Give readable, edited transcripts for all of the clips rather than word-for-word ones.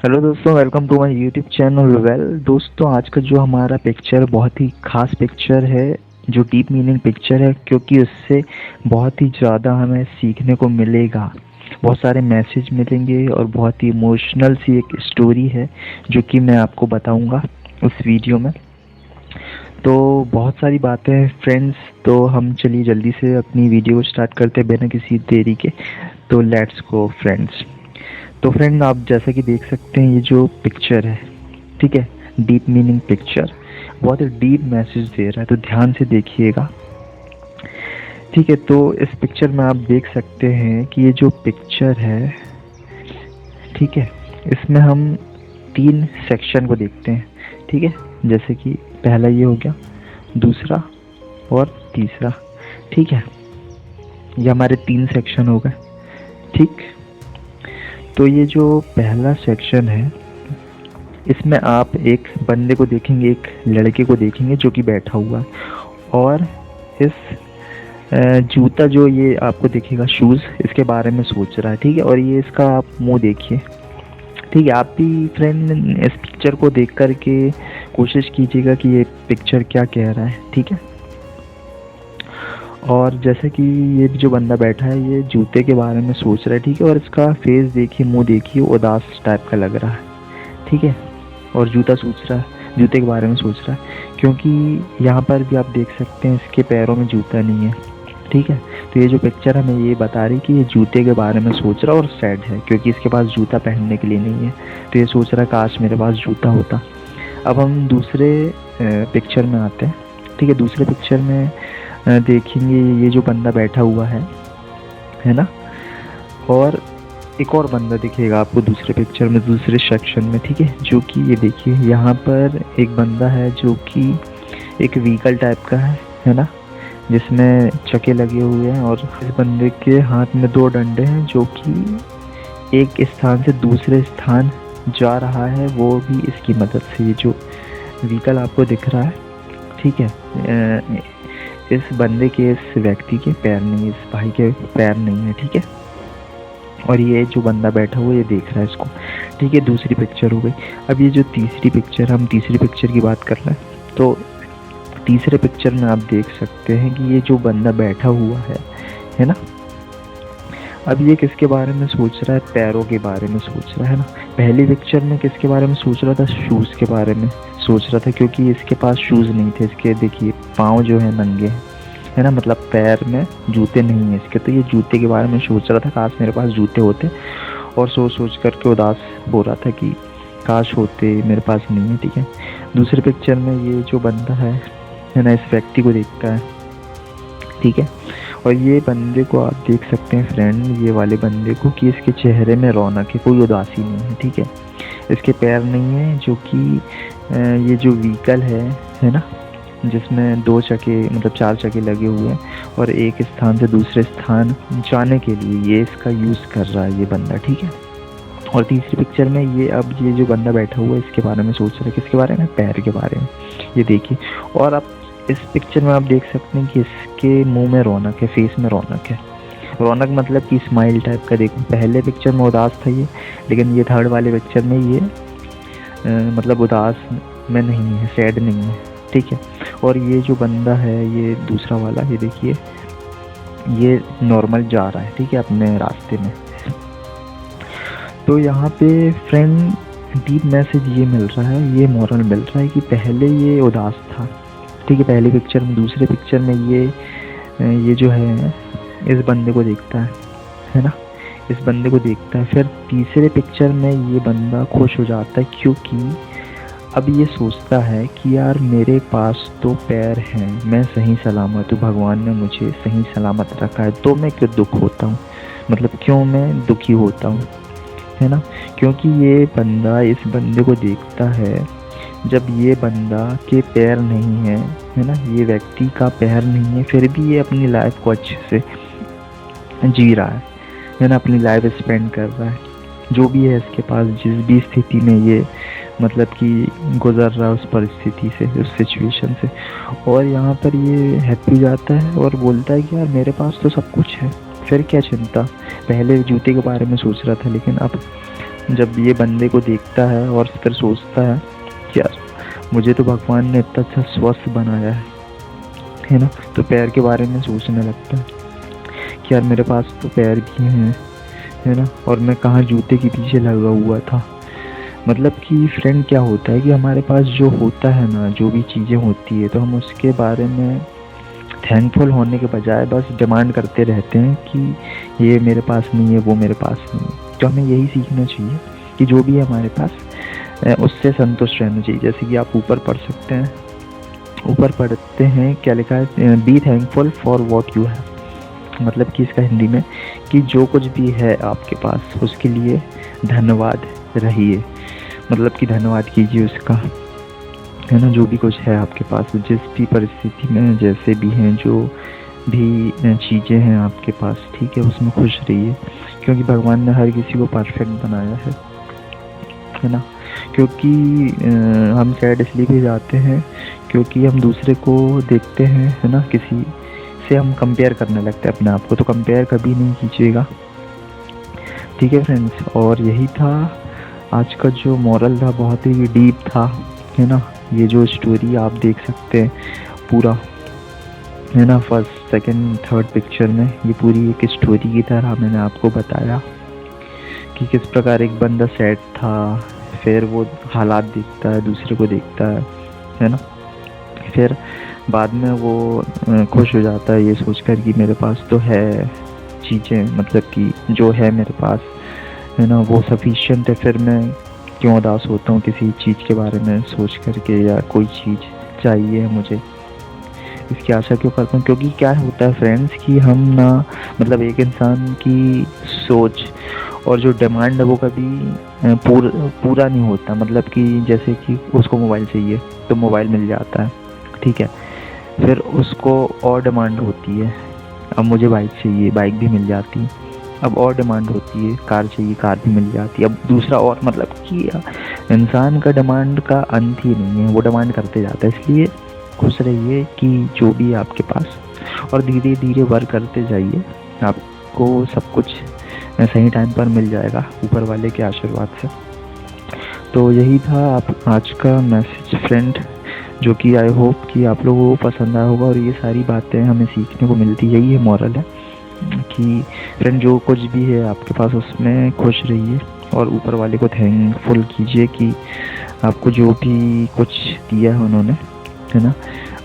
Hello दोस्तों, welcome to my YouTube channel. दोस्तों, आज का जो हमारा पिक्चर बहुत ही खास पिक्चर है, जो डीप मीनिंग पिक्चर है, क्योंकि उससे बहुत ही ज़्यादा हमें सीखने को मिलेगा। बहुत सारे मैसेज मिलेंगे और बहुत ही इमोशनल सी एक स्टोरी है जो कि मैं आपको बताऊंगा उस वीडियो में। तो बहुत सारी बातें हैं फ्रेंड्स, तो हम चलिए जल्दी से अपनी वीडियो स्टार्ट करते हैं बिना किसी देरी के। तो लेट्स गो फ्रेंड्स। तो फ्रेंड, आप जैसा कि देख सकते हैं, ये जो पिक्चर है, ठीक है, डीप मीनिंग पिक्चर बहुत ही डीप मैसेज दे रहा है, तो ध्यान से देखिएगा। ठीक है, तो इस पिक्चर में आप देख सकते हैं कि ये जो पिक्चर है, ठीक है, इसमें हम 3 सेक्शन को देखते हैं। ठीक है, जैसे कि पहला ये हो गया, दूसरा और तीसरा। ठीक है, ये हमारे 3 सेक्शन हो गए। ठीक, तो ये जो पहला सेक्शन है, इसमें आप एक बंदे को देखेंगे, एक लड़के को देखेंगे जो कि बैठा हुआ है, और इस जूता जो ये आपको दिखेगा, शूज़, इसके बारे में सोच रहा है। ठीक है, और ये इसका आप मुंह देखिए। ठीक है, आप भी फ्रेंड इस पिक्चर को देख कर के कोशिश कीजिएगा कि ये पिक्चर क्या कह रहा है। ठीक है, और जैसे कि ये जो बंदा बैठा है, ये जूते के बारे में सोच रहा है। ठीक है, और इसका फेस देखिए, मुंह देखिए, उदास टाइप का लग रहा है। ठीक है, और जूता सोच रहा है, जूते के बारे में सोच रहा है, क्योंकि यहाँ पर भी आप देख सकते हैं इसके पैरों में जूता नहीं है। ठीक है, तो ये जो पिक्चर हमें ये बता रही कि ये जूते के बारे में सोच रहा है और सैड है क्योंकि इसके पास जूता पहनने के लिए नहीं है। तो ये सोच रहा है काश मेरे पास जूता होता। अब हम दूसरे पिक्चर में आते हैं। ठीक है, दूसरे पिक्चर में देखेंगे ये जो बंदा बैठा हुआ है ना, और एक और बंदा दिखेगा आपको दूसरे पिक्चर में, दूसरे सेक्शन में। ठीक है, जो कि ये देखिए, यहाँ पर एक बंदा है जो कि एक व्हीकल टाइप का है ना, जिसमें चक्के लगे हुए हैं, और इस बंदे के हाथ में 2 डंडे हैं जो कि एक स्थान से दूसरे स्थान जा रहा है, वो भी इसकी मदद से। ये जो व्हीकल आपको दिख रहा है, ठीक है, इस बंदे के, इस व्यक्ति के पैर नहीं, इस भाई के पैर नहीं है। ठीक है, और ये जो बंदा बैठा हुआ, ये देख रहा है इसको। ठीक है, दूसरी पिक्चर हो गई। अब ये जो तीसरी पिक्चर, हम तीसरी पिक्चर की बात कर रहे हैं, तो तीसरे पिक्चर में आप देख सकते हैं कि ये जो बंदा बैठा हुआ है ना, अब ये किसके बारे में सोच रहा है? पैरों के बारे में सोच रहा है ना। पहली पिक्चर में किसके बारे में सोच रहा था? शूज़ के बारे में सोच रहा था, क्योंकि इसके पास शूज़ नहीं थे। इसके देखिए पाँव जो है नंगे हैं, है ना, मतलब पैर में जूते नहीं हैं इसके। तो ये जूते के बारे में सोच रहा था, काश मेरे पास जूते होते, और सोच करके उदास हो रहा था कि काश होते, मेरे पास नहीं है। ठीक है, दूसरे पिक्चर में ये जो बंदा है ना, इस व्यक्ति को देखता है। ठीक है, और ये बंदे को आप देख सकते हैं फ्रेंड, ये वाले बंदे को, कि इसके चेहरे में रौनक है, कोई उदासी नहीं है। ठीक है, इसके पैर नहीं है, जो कि ये जो व्हीकल है ना, जिसमें 2 चक्के, मतलब 4 चक्के लगे हुए हैं, और एक स्थान से दूसरे स्थान जाने के लिए ये इसका यूज़ कर रहा है ये बंदा। ठीक है, और तीसरी पिक्चर में ये, अब ये जो बंदा बैठा हुआ है, इसके बारे में सोच रहा है। किसके बारे में? पैर के बारे में। ये देखिए, और अब इस पिक्चर में आप देख सकते हैं कि इसके मुंह में रौनक है, फेस में रौनक है। रौनक मतलब कि स्माइल टाइप का। देखो, पहले पिक्चर में उदास था ये, लेकिन ये थर्ड वाले पिक्चर में ये मतलब उदास में नहीं है, सैड नहीं है। ठीक है, और ये जो बंदा है, ये दूसरा वाला, ये देखिए, ये नॉर्मल जा रहा है। ठीक है, अपने रास्ते में। तो यहाँ पे फ्रेंड डीप मैसेज ये मिल रहा है, ये मॉरल मिल रहा है कि पहले ये उदास था। ठीक है, पहली पिक्चर में। दूसरे पिक्चर में ये जो है, इस बंदे को देखता है ना, इस बंदे को देखता है। फिर तीसरे पिक्चर में ये बंदा खुश हो जाता है, क्योंकि अब ये सोचता है कि यार मेरे पास तो पैर हैं, मैं सही सलामत हूँ, भगवान ने मुझे सही सलामत रखा है, तो मैं क्यों दुख होता हूँ, मतलब क्यों मैं दुखी होता हूँ, है ना। क्योंकि ये बंदा इस बंदे को देखता है, जब ये बंदा के पैर नहीं है ना, ये व्यक्ति का पैर नहीं है, फिर भी ये अपनी लाइफ को अच्छे से जी रहा है ना, अपनी लाइफ स्पेंड कर रहा है, जो भी है इसके पास, जिस भी स्थिति में ये मतलब कि गुजर रहा है, उस परिस्थिति से, उस सिचुएशन से। और यहाँ पर ये हैप्पी जाता है और बोलता है कि यार मेरे पास तो सब कुछ है, फिर क्या चिंता। पहले जूते के बारे में सोच रहा था, लेकिन अब जब ये बंदे को देखता है और फिर सोचता है कि यार मुझे तो भगवान ने इतना अच्छा स्वस्थ बनाया है ना, तो पैर के बारे में सोचने लगता है कि यार मेरे पास तो पैर भी हैं, है ना, और मैं कहाँ जूते के पीछे लगा हुआ था। मतलब कि फ्रेंड क्या होता है कि हमारे पास जो होता है ना, जो भी चीज़ें होती है, तो हम उसके बारे में थैंकफुल होने के बजाय बस डिमांड करते रहते हैं कि ये मेरे पास नहीं है, वो मेरे पास नहीं है। तो हमें यही सीखना चाहिए कि जो भी है हमारे पास उससे संतुष्ट रहना चाहिए। जैसे कि आप ऊपर पढ़ सकते हैं, ऊपर पढ़ते हैं क्या लिखा है, be thankful for what you have. मतलब कि इसका हिंदी में कि जो कुछ भी है आपके पास उसके लिए धन्यवाद रहिए। मतलब कि धन्यवाद कीजिए उसका, है ना, जो भी कुछ है आपके पास, जिस भी परिस्थिति में जैसे भी हैं, जो भी चीज़ें हैं आपके पास, ठीक है, उसमें खुश रहिए, क्योंकि भगवान ने हर किसी को परफेक्ट बनाया है ना। क्योंकि हम सैड इसलिए भी जाते हैं क्योंकि हम दूसरे को देखते हैं, है ना, किसी से हम कंपेयर करने लगते हैं अपने आप को। तो कंपेयर कभी नहीं कीजिएगा, ठीक है फ्रेंड्स। और यही था आज का जो मॉरल था, बहुत ही डीप था, है ना। ये जो स्टोरी आप देख सकते हैं पूरा, है ना, फर्स्ट सेकंड थर्ड पिक्चर में ये पूरी एक स्टोरी की तरह मैंने आपको बताया कि किस प्रकार एक बंदा सैड था, फिर वो हालात देखता है, दूसरे को देखता है ना, फिर बाद में वो खुश हो जाता है ये सोचकर कि मेरे पास तो है चीज़ें, मतलब कि जो है मेरे पास, है ना, वो सफिशिएंट है। फिर मैं क्यों उदास होता हूँ किसी चीज़ के बारे में सोच करके, या कोई चीज़ चाहिए मुझे, इसकी आशा क्यों करता हूँ। क्योंकि क्या होता है फ्रेंड्स कि हम ना, मतलब एक इंसान की सोच और जो डिमांड है वो कभी पूरा नहीं होता। मतलब कि जैसे कि उसको मोबाइल चाहिए तो मोबाइल मिल जाता है, ठीक है, फिर उसको और डिमांड होती है, अब मुझे बाइक चाहिए, बाइक भी मिल जाती है। अब और डिमांड होती है, कार चाहिए, कार भी मिल जाती है। अब दूसरा और, मतलब कि इंसान का डिमांड का अंत ही नहीं है, वो डिमांड करते जाता है। इसलिए खुश रहिए कि जो भी है आपके पास, और धीरे धीरे वर्क करते जाइए, आपको सब कुछ सही टाइम पर मिल जाएगा ऊपर वाले के आशीर्वाद से। तो यही था आप आज का मैसेज फ्रेंड, जो कि आई होप कि आप लोगों को पसंद आया होगा। और ये सारी बातें हमें सीखने को मिलती, यही है मॉरल है कि फ्रेंड जो कुछ भी है आपके पास उसमें खुश रहिए, और ऊपर वाले को थैंकफुल कीजिए कि आपको जो भी कुछ दिया है उन्होंने, है ना,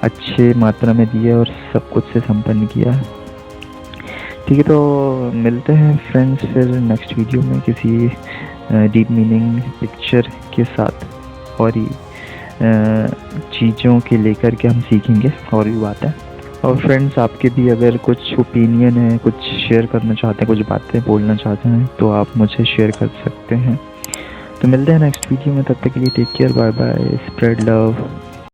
अच्छे मात्रा में दिया और सब कुछ से संपन्न किया है, ठीक है। तो मिलते हैं फ्रेंड्स फिर नेक्स्ट वीडियो में किसी डीप मीनिंग पिक्चर के साथ, और चीज़ों के लेकर के हम सीखेंगे और भी बातें। और फ्रेंड्स आपके भी अगर कुछ ओपिनियन है, कुछ शेयर करना चाहते हैं, कुछ बातें बोलना चाहते हैं, तो आप मुझे शेयर कर सकते हैं। तो मिलते हैं नेक्स्ट वीडियो में, तब तक के लिए take care, bye bye, spread love.